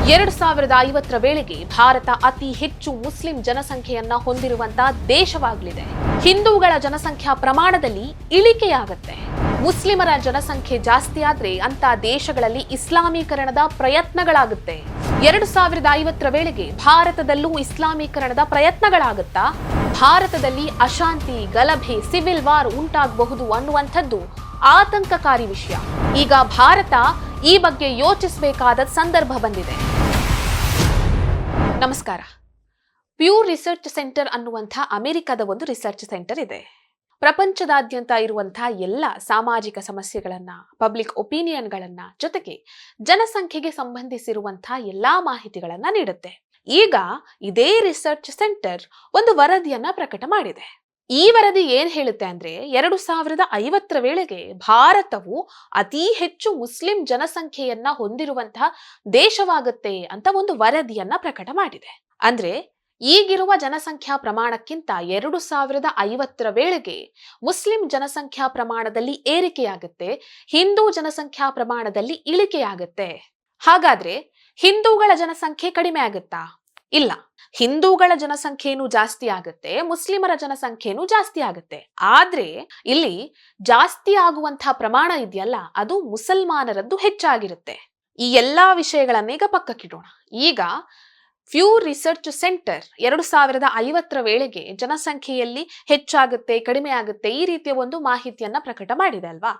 2050ರ ವೇಳೆಗೆ ಭಾರತ ಅತಿ ಹೆಚ್ಚು ಮುಸ್ಲಿಂ ಜನಸಂಖ್ಯೆಯನ್ನ ಹೊಂದಿರುವಂತಹ ದೇಶವಾಗಲಿದೆ. ಹಿಂದೂಗಳ ಜನಸಂಖ್ಯಾ ಪ್ರಮಾಣದಲ್ಲಿ ಇಳಿಕೆಯಾಗುತ್ತೆ. ಮುಸ್ಲಿಮರ ಜನಸಂಖ್ಯೆ ಜಾಸ್ತಿ ಆದ್ರೆ ಅಂತ ದೇಶಗಳಲ್ಲಿ ಇಸ್ಲಾಮೀಕರಣದ ಪ್ರಯತ್ನಗಳಾಗುತ್ತೆ. 2050ರ ವೇಳೆಗೆ ಭಾರತದಲ್ಲೂ ಇಸ್ಲಾಮೀಕರಣದ ಪ್ರಯತ್ನಗಳಾಗುತ್ತಾ? ಭಾರತದಲ್ಲಿ ಅಶಾಂತಿ, ಗಲಭೆ, ಸಿವಿಲ್ ವಾರ್ ಉಂಟಾಗಬಹುದು ಅನ್ನುವಂಥದ್ದು ಆತಂಕಕಾರಿ ವಿಷಯ. ಈಗ ಭಾರತ ಈ ಬಗ್ಗೆ ಯೋಚಿಸಬೇಕಾದ ಸಂದರ್ಭ ಬಂದಿದೆ. ನಮಸ್ಕಾರ. ಪ್ಯೂರ್ ರಿಸರ್ಚ್ ಸೆಂಟರ್ ಅನ್ನುವಂಥ ಅಮೆರಿಕದ ಒಂದು ರಿಸರ್ಚ್ ಸೆಂಟರ್ ಇದೆ. ಪ್ರಪಂಚದಾದ್ಯಂತ ಇರುವಂತಹ ಎಲ್ಲ ಸಾಮಾಜಿಕ ಸಮಸ್ಯೆಗಳನ್ನ, ಪಬ್ಲಿಕ್ ಒಪಿನಿಯನ್ಗಳನ್ನ, ಜೊತೆಗೆ ಜನಸಂಖ್ಯೆಗೆ ಸಂಬಂಧಿಸಿರುವಂತಹ ಎಲ್ಲಾ ಮಾಹಿತಿಗಳನ್ನ ನೀಡುತ್ತೆ. ಈಗ ಇದೇ ರಿಸರ್ಚ್ ಸೆಂಟರ್ ಒಂದು ವರದಿಯನ್ನ ಪ್ರಕಟ ಮಾಡಿದೆ. ಈ ವರದಿ ಏನ್ ಹೇಳುತ್ತೆ ಅಂದ್ರೆ 2050ರ ವೇಳೆಗೆ ಭಾರತವು ಅತಿ ಹೆಚ್ಚು ಮುಸ್ಲಿಂ ಜನಸಂಖ್ಯೆಯನ್ನ ಹೊಂದಿರುವಂತಹ ದೇಶವಾಗುತ್ತೆ ಅಂತ ಒಂದು ವರದಿಯನ್ನ ಪ್ರಕಟ ಮಾಡಿದೆ. ಅಂದ್ರೆ ಈಗಿರುವ ಜನಸಂಖ್ಯಾ ಪ್ರಮಾಣಕ್ಕಿಂತ 2050ರ ವೇಳೆಗೆ ಮುಸ್ಲಿಂ ಜನಸಂಖ್ಯಾ ಪ್ರಮಾಣದಲ್ಲಿ ಏರಿಕೆಯಾಗುತ್ತೆ, ಹಿಂದೂ ಜನಸಂಖ್ಯಾ ಪ್ರಮಾಣದಲ್ಲಿ ಇಳಿಕೆಯಾಗುತ್ತೆ. ಹಾಗಾದ್ರೆ ಹಿಂದೂಗಳ ಜನಸಂಖ್ಯೆ ಕಡಿಮೆ ಆಗುತ್ತಾ? ಇಲ್ಲ, ಹಿಂದೂಗಳ ಜನಸಂಖ್ಯೆನೂ ಜಾಸ್ತಿ ಆಗುತ್ತೆ, ಮುಸ್ಲಿಮರ ಜನಸಂಖ್ಯೆನೂ ಜಾಸ್ತಿ ಆಗುತ್ತೆ. ಆದ್ರೆ ಇಲ್ಲಿ ಜಾಸ್ತಿ ಆಗುವಂತಹ ಪ್ರಮಾಣ ಇದೆಯಲ್ಲ, ಅದು ಮುಸಲ್ಮಾನರದ್ದು ಹೆಚ್ಚಾಗಿರುತ್ತೆ. ಈ ಎಲ್ಲಾ ವಿಷಯಗಳನ್ನ ಈಗ ಪಕ್ಕಕ್ಕಿಡೋಣ. ಈಗ ಪ್ಯೂರ್ ರಿಸರ್ಚ್ ಸೆಂಟರ್ 2050ರ ವೇಳೆಗೆ ಜನಸಂಖ್ಯೆಯಲ್ಲಿ ಹೆಚ್ಚಾಗುತ್ತೆ, ಕಡಿಮೆ ಆಗುತ್ತೆ, ಈ ರೀತಿಯ ಒಂದು ಮಾಹಿತಿಯನ್ನ ಪ್ರಕಟ ಮಾಡಿದೆ ಅಲ್ವಾ?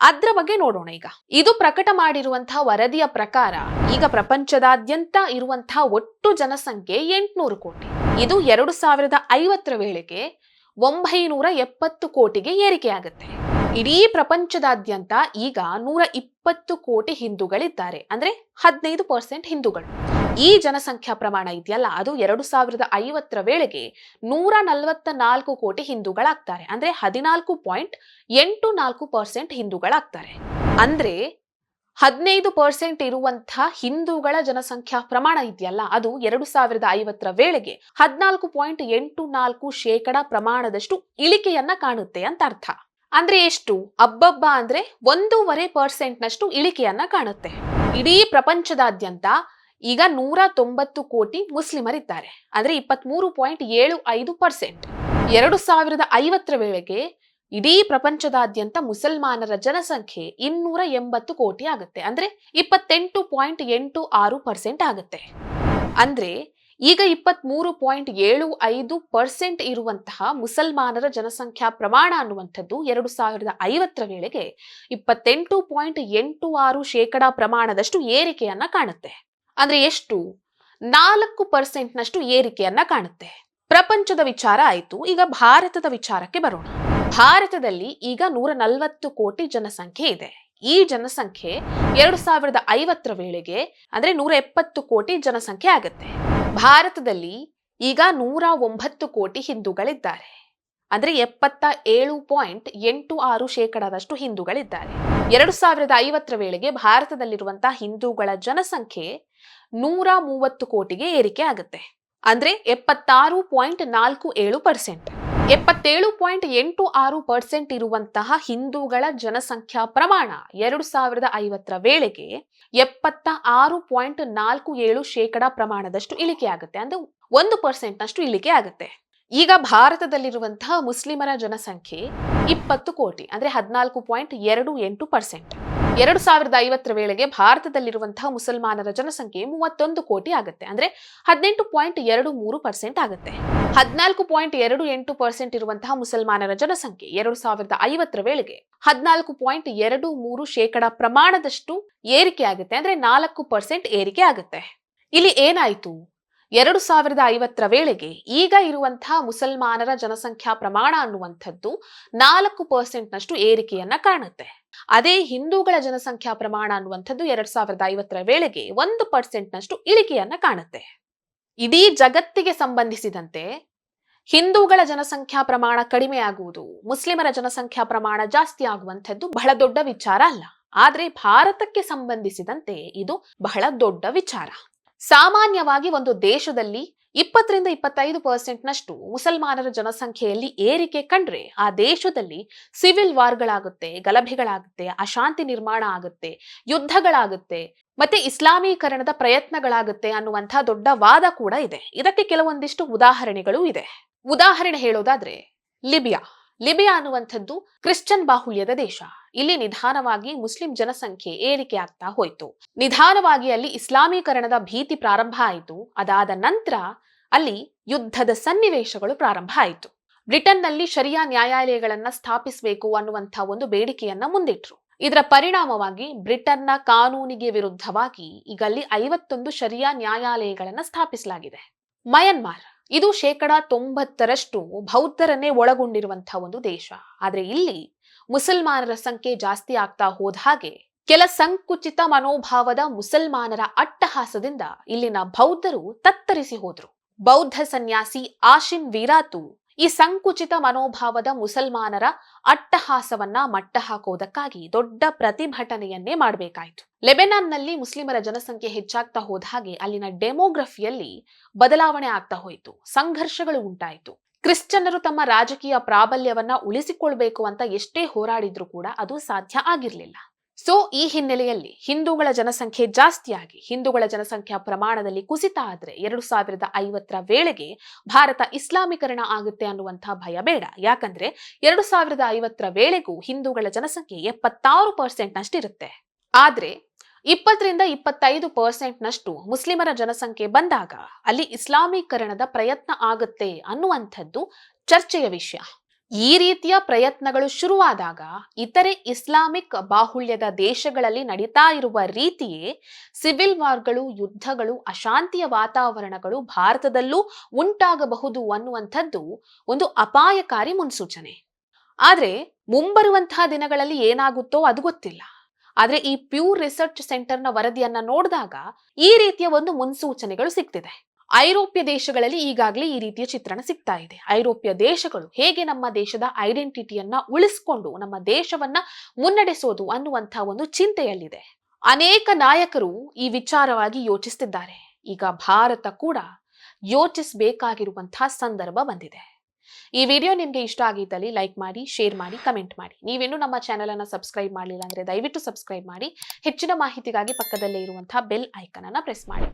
ಅದ್ರ ಬಗ್ಗೆ ನೋಡೋಣ. ಈಗ ಇದು ಪ್ರಕಟ ಮಾಡಿರುವಂತಹ ವರದಿಯ ಪ್ರಕಾರ ಈಗ ಪ್ರಪಂಚದಾದ್ಯಂತ ಇರುವಂತಹ ಒಟ್ಟು ಜನಸಂಖ್ಯೆ 800 ಕೋಟಿ. ಇದು 2050ರ ವೇಳೆಗೆ 970 ಕೋಟಿಗೆ ಏರಿಕೆಯಾಗುತ್ತೆ. ಇಡೀ ಪ್ರಪಂಚದಾದ್ಯಂತ ಈಗ 120 ಕೋಟಿ ಹಿಂದೂಗಳಿದ್ದಾರೆ, ಅಂದ್ರೆ 15% ಹಿಂದೂಗಳು. ಈ ಜನಸಂಖ್ಯಾ ಪ್ರಮಾಣ ಇದೆಯಲ್ಲ, ಅದು 2050ರ ವೇಳೆಗೆ 144 ಕೋಟಿ ಹಿಂದೂಗಳಾಗ್ತಾರೆ, ಅಂದ್ರೆ 14.84% ಹಿಂದೂಗಳಾಗ್ತಾರೆ. ಅಂದ್ರೆ 15% ಇರುವಂತಹ ಹಿಂದೂಗಳ ಜನಸಂಖ್ಯಾ ಪ್ರಮಾಣ ಇದೆಯಲ್ಲ, ಅದು 2050ರ ವೇಳೆಗೆ 14.84% ಪ್ರಮಾಣದಷ್ಟು ಇಳಿಕೆಯನ್ನ ಕಾಣುತ್ತೆ ಅಂತ ಅರ್ಥ. ಅಂದ್ರೆ ಎಷ್ಟು? ಅಬ್ಬಬ್ಬ ಅಂದ್ರೆ 1.5% ನಷ್ಟು ಇಳಿಕೆಯನ್ನ ಕಾಣುತ್ತೆ. ಇಡೀ ಪ್ರಪಂಚದಾದ್ಯಂತ ಈಗ 190 ಕೋಟಿ ಮುಸ್ಲಿಮರಿದ್ದಾರೆ, ಅಂದ್ರೆ 23.75%. 2050ರ ವೇಳೆಗೆ ಇಡೀ ಪ್ರಪಂಚದಾದ್ಯಂತ ಮುಸಲ್ಮಾನರ ಜನಸಂಖ್ಯೆ 280 ಕೋಟಿ ಆಗುತ್ತೆ, ಅಂದ್ರೆ 28.86% ಆಗುತ್ತೆ. ಅಂದ್ರೆ ಈಗ 23.75% ಇರುವಂತಹ ಮುಸಲ್ಮಾನರ ಜನಸಂಖ್ಯಾ ಪ್ರಮಾಣ ಅನ್ನುವಂಥದ್ದು 2050ರ ವೇಳೆಗೆ 28.86% ಪ್ರಮಾಣದಷ್ಟು ಏರಿಕೆಯನ್ನ ಕಾಣುತ್ತೆ. ಅಂದ್ರೆ ಎಷ್ಟು? 4% ನಷ್ಟು ಏರಿಕೆಯನ್ನ ಕಾಣುತ್ತೆ. ಪ್ರಪಂಚದ ವಿಚಾರ ಆಯ್ತು. ಈಗ ಭಾರತದ ವಿಚಾರಕ್ಕೆ ಬರೋಣ. ಭಾರತದಲ್ಲಿ ಈಗ 140 ಕೋಟಿ ಜನಸಂಖ್ಯೆ ಇದೆ. ಈ ಜನಸಂಖ್ಯೆ 2050ರ ವೇಳೆಗೆ ಅಂದ್ರೆ 170 ಕೋಟಿ ಜನಸಂಖ್ಯೆ ಆಗುತ್ತೆ. ಭಾರತದಲ್ಲಿ ಈಗ 109 ಕೋಟಿ ಹಿಂದೂಗಳಿದ್ದಾರೆ, ಅಂದ್ರೆ 77.86% ಹಿಂದೂಗಳಿದ್ದಾರೆ. 2050ರ ವೇಳೆಗೆ ಭಾರತದಲ್ಲಿರುವಂತಹ ಹಿಂದೂಗಳ ಜನಸಂಖ್ಯೆ 130 ಕೋಟಿಗೆ ಏರಿಕೆ ಆಗುತ್ತೆ, ಅಂದ್ರೆ 76.47%. 77.86% ಇರುವಂತಹ ಹಿಂದೂಗಳ ಜನಸಂಖ್ಯಾ ಪ್ರಮಾಣ 2050ರ ವೇಳೆಗೆ 76.47% ಪ್ರಮಾಣದಷ್ಟು ಇಳಿಕೆ ಆಗುತ್ತೆ, ಅಂದ್ರೆ 1% ನಷ್ಟು ಇಳಿಕೆ ಆಗುತ್ತೆ. ಈಗ ಭಾರತದಲ್ಲಿರುವಂತಹ ಮುಸ್ಲಿಮರ ಜನಸಂಖ್ಯೆ 20 ಕೋಟಿ, ಅಂದ್ರೆ 14.28%. 2050ರ ವೇಳೆಗೆ ಭಾರತದಲ್ಲಿರುವಂತಹ ಮುಸಲ್ಮಾನರ ಜನಸಂಖ್ಯೆ 31 ಕೋಟಿ ಆಗುತ್ತೆ, ಅಂದ್ರೆ 18.23% ಆಗುತ್ತೆ. 14.28% ಇರುವಂತಹ ಮುಸಲ್ಮಾನರ ಜನಸಂಖ್ಯೆ 2050ರ ವೇಳೆಗೆ 14.23% ಪ್ರಮಾಣದಷ್ಟು ಏರಿಕೆ ಆಗುತ್ತೆ, ಅಂದ್ರೆ 4% ಏರಿಕೆ ಆಗುತ್ತೆ. ಇಲ್ಲಿ ಏನಾಯ್ತು? 2050ರ ವೇಳೆಗೆ ಈಗ ಇರುವಂತಹ ಮುಸಲ್ಮಾನರ ಜನಸಂಖ್ಯಾ ಪ್ರಮಾಣ ಅನ್ನುವಂಥದ್ದು 4% ನಷ್ಟು ಏರಿಕೆಯನ್ನ ಕಾಣುತ್ತೆ. ಅದೇ ಹಿಂದೂಗಳ ಜನಸಂಖ್ಯಾ ಪ್ರಮಾಣ ಅನ್ನುವಂಥದ್ದು 2050ರ ವೇಳೆಗೆ 1% ನಷ್ಟು ಇಳಿಕೆಯನ್ನ ಕಾಣುತ್ತೆ. ಇಡೀ ಜಗತ್ತಿಗೆ ಸಂಬಂಧಿಸಿದಂತೆ ಹಿಂದೂಗಳ ಜನಸಂಖ್ಯಾ ಪ್ರಮಾಣ ಕಡಿಮೆ ಆಗುವುದು, ಮುಸ್ಲಿಮರ ಜನಸಂಖ್ಯಾ ಪ್ರಮಾಣ ಜಾಸ್ತಿ ಆಗುವಂಥದ್ದು ಬಹಳ ದೊಡ್ಡ ವಿಚಾರ ಅಲ್ಲ. ಆದ್ರೆ ಭಾರತಕ್ಕೆ ಸಂಬಂಧಿಸಿದಂತೆ ಇದು ಬಹಳ ದೊಡ್ಡ ವಿಚಾರ. ಸಾಮಾನ್ಯವಾಗಿ ಒಂದು ದೇಶದಲ್ಲಿ 20-25% ನಷ್ಟು ಮುಸಲ್ಮಾನರ ಜನಸಂಖ್ಯೆಯಲ್ಲಿ ಏರಿಕೆ ಕಂಡ್ರೆ ಆ ದೇಶದಲ್ಲಿ ಸಿವಿಲ್ ವಾರ್ಗಳಾಗುತ್ತೆ, ಗಲಭೆಗಳಾಗುತ್ತೆ, ಅಶಾಂತಿ ನಿರ್ಮಾಣ ಆಗುತ್ತೆ, ಯುದ್ಧಗಳಾಗುತ್ತೆ, ಮತ್ತೆ ಇಸ್ಲಾಮೀಕರಣದ ಪ್ರಯತ್ನಗಳಾಗುತ್ತೆ ಅನ್ನುವಂಥ ದೊಡ್ಡ ವಾದ ಕೂಡ ಇದೆ. ಇದಕ್ಕೆ ಕೆಲವೊಂದಿಷ್ಟು ಉದಾಹರಣೆಗಳು ಇದೆ. ಉದಾಹರಣೆ ಹೇಳೋದಾದ್ರೆ ಲಿಬಿಯಾ ಅನ್ನುವಂಥದ್ದು ಕ್ರಿಶ್ಚಿಯನ್ ಬಾಹುಳ್ಯದ ದೇಶ. ಇಲ್ಲಿ ನಿಧಾನವಾಗಿ ಮುಸ್ಲಿಂ ಜನಸಂಖ್ಯೆ ಏರಿಕೆ ಆಗ್ತಾ ಹೋಯಿತು. ನಿಧಾನವಾಗಿ ಅಲ್ಲಿ ಇಸ್ಲಾಮೀಕರಣದ ಭೀತಿ ಪ್ರಾರಂಭ ಆಯಿತು. ಅದಾದ ನಂತರ ಅಲ್ಲಿ ಯುದ್ಧದ ಸನ್ನಿವೇಶಗಳು ಪ್ರಾರಂಭ ಆಯಿತು. ಬ್ರಿಟನ್ನಲ್ಲಿ ಶರಿಯಾ ನ್ಯಾಯಾಲಯಗಳನ್ನ ಸ್ಥಾಪಿಸಬೇಕು ಅನ್ನುವಂಥ ಒಂದು ಬೇಡಿಕೆಯನ್ನ ಮುಂದಿಟ್ರು. ಇದರ ಪರಿಣಾಮವಾಗಿ ಬ್ರಿಟನ್ನ ಕಾನೂನಿಗೆ ವಿರುದ್ಧವಾಗಿ ಈಗ ಅಲ್ಲಿ 51 ಶರಿಯಾ ನ್ಯಾಯಾಲಯಗಳನ್ನ ಸ್ಥಾಪಿಸಲಾಗಿದೆ. ಮಯನ್ಮಾರ್ ಇದು 90% ಬೌದ್ಧರನ್ನೇ ಒಳಗೊಂಡಿರುವಂತಹ ಒಂದು ದೇಶ. ಆದ್ರೆ ಇಲ್ಲಿ ಮುಸಲ್ಮಾನರ ಸಂಖ್ಯೆ ಜಾಸ್ತಿ ಆಗ್ತಾ ಹೋದ ಹಾಗೆ ಕೆಲ ಸಂಕುಚಿತ ಮನೋಭಾವದ ಮುಸಲ್ಮಾನರ ಅಟ್ಟಹಾಸದಿಂದ ಇಲ್ಲಿನ ಬೌದ್ಧರು ತತ್ತರಿಸಿ ಹೋದ್ರು. ಬೌದ್ಧ ಸನ್ಯಾಸಿ ಆಶಿನ್ ವೀರಾತು ಈ ಸಂಕುಚಿತ ಮನೋಭಾವದ ಮುಸಲ್ಮಾನರ ಅಟ್ಟಹಾಸವನ್ನ ಮಟ್ಟ ಹಾಕೋದಕ್ಕಾಗಿ ದೊಡ್ಡ ಪ್ರತಿಭಟನೆಯನ್ನೇ ಮಾಡಬೇಕಾಯಿತು. ಲೆಬೆನಾನ್ನಲ್ಲಿ ಮುಸ್ಲಿಮರ ಜನಸಂಖ್ಯೆ ಹೆಚ್ಚಾಗ್ತಾ ಹೋದ ಹಾಗೆ ಅಲ್ಲಿನ ಡೆಮೋಗ್ರಫಿಯಲ್ಲಿ ಬದಲಾವಣೆ ಆಗ್ತಾ ಹೋಯಿತು. ಸಂಘರ್ಷಗಳು ಉಂಟಾಯಿತು. ಕ್ರಿಶ್ಚಿಯನ್ನರು ತಮ್ಮ ರಾಜಕೀಯ ಪ್ರಾಬಲ್ಯವನ್ನ ಉಳಿಸಿಕೊಳ್ಬೇಕು ಅಂತ ಎಷ್ಟೇ ಹೋರಾಡಿದ್ರು ಕೂಡ ಅದು ಸಾಧ್ಯ ಆಗಿರ್ಲಿಲ್ಲ. ಸೊ ಈ ಹಿನ್ನೆಲೆಯಲ್ಲಿ ಹಿಂದೂಗಳ ಜನಸಂಖ್ಯೆ ಜಾಸ್ತಿಯಾಗಿ ಹಿಂದೂಗಳ ಜನಸಂಖ್ಯಾ ಪ್ರಮಾಣದಲ್ಲಿ ಕುಸಿತ ಆದ್ರೆ 2050ರ ವೇಳೆಗೆ ಭಾರತ ಇಸ್ಲಾಮೀಕರಣ ಆಗುತ್ತೆ ಅನ್ನುವಂತಹ ಭಯ ಬೇಡ. ಯಾಕಂದ್ರೆ 2050ರ ವೇಳೆಗೂ ಹಿಂದೂಗಳ ಜನಸಂಖ್ಯೆ 76% ನಷ್ಟಿರುತ್ತೆ. ಆದ್ರೆ 20-25% ನಷ್ಟು ಮುಸ್ಲಿಮರ ಜನಸಂಖ್ಯೆ ಬಂದಾಗ ಅಲ್ಲಿ ಇಸ್ಲಾಮೀಕರಣದ ಪ್ರಯತ್ನ ಆಗುತ್ತೆ ಅನ್ನುವಂಥದ್ದು ಚರ್ಚೆಯ ವಿಷಯ. ಈ ರೀತಿಯ ಪ್ರಯತ್ನಗಳು ಶುರುವಾದಾಗ ಇತರೆ ಇಸ್ಲಾಮಿಕ್ ಬಾಹುಳ್ಯದ ದೇಶಗಳಲ್ಲಿ ನಡೀತಾ ಇರುವ ರೀತಿಯೇ ಸಿವಿಲ್ ವಾರ್ಗಳು, ಯುದ್ಧಗಳು, ಅಶಾಂತಿಯ ವಾತಾವರಣಗಳು ಭಾರತದಲ್ಲೂ ಉಂಟಾಗಬಹುದು ಅನ್ನುವಂಥದ್ದು ಒಂದು ಅಪಾಯಕಾರಿ ಮುನ್ಸೂಚನೆ. ಆದ್ರೆ ಮುಂಬರುವಂತಹ ದಿನಗಳಲ್ಲಿ ಏನಾಗುತ್ತೋ ಅದು ಗೊತ್ತಿಲ್ಲ. ಆದ್ರೆ ಈ ಪ್ಯೂರ್ ರಿಸರ್ಚ್ ಸೆಂಟರ್ನ ವರದಿಯನ್ನ ನೋಡಿದಾಗ ಈ ರೀತಿಯ ಒಂದು ಮುನ್ಸೂಚನೆಗಳು ಸಿಗ್ತಿದೆ. ಐರೋಪ್ಯ ದೇಶಗಳಲ್ಲಿ ಈಗಾಗಲೇ ಈ ರೀತಿಯ ಚಿತ್ರಣ ಸಿಗ್ತಾ ಇದೆ. ಐರೋಪ್ಯ ದೇಶಗಳು ಹೇಗೆ ನಮ್ಮ ದೇಶದ ಐಡೆಂಟಿಟಿಯನ್ನ ಉಳಿಸಿಕೊಂಡು ನಮ್ಮ ದೇಶವನ್ನ ಮುನ್ನಡೆಸೋದು ಅನ್ನುವಂಥ ಒಂದು ಚಿಂತೆಯಲ್ಲಿದೆ. ಅನೇಕ ನಾಯಕರು ಈ ವಿಚಾರವಾಗಿ ಯೋಚಿಸುತ್ತಿದ್ದಾರೆ. ಈಗ ಭಾರತ ಕೂಡ ಯೋಚಿಸಬೇಕಾಗಿರುವಂತಹ ಸಂದರ್ಭ ಬಂದಿದೆ. ಈ ವಿಡಿಯೋ ನಿಮಗೆ ಇಷ್ಟ ಆಗಿದ್ದಲ್ಲಿ ಲೈಕ್ ಮಾಡಿ, ಶೇರ್ ಮಾಡಿ, ಕಮೆಂಟ್ ಮಾಡಿ. ನೀವೇನು ನಮ್ಮ ಚಾನೆಲ್ ಅನ್ನ ಸಬ್ಸ್ಕ್ರೈಬ್ ಮಾಡಲಿಲ್ಲ ಅಂದ್ರೆ ದಯವಿಟ್ಟು ಸಬ್ಸ್ಕ್ರೈಬ್ ಮಾಡಿ. ಹೆಚ್ಚಿನ ಮಾಹಿತಿಗಾಗಿ ಪಕ್ಕದಲ್ಲೇ ಇರುವಂತಹ ಬೆಲ್ ಐಕನ್ ಅನ್ನ ಪ್ರೆಸ್ ಮಾಡಿ.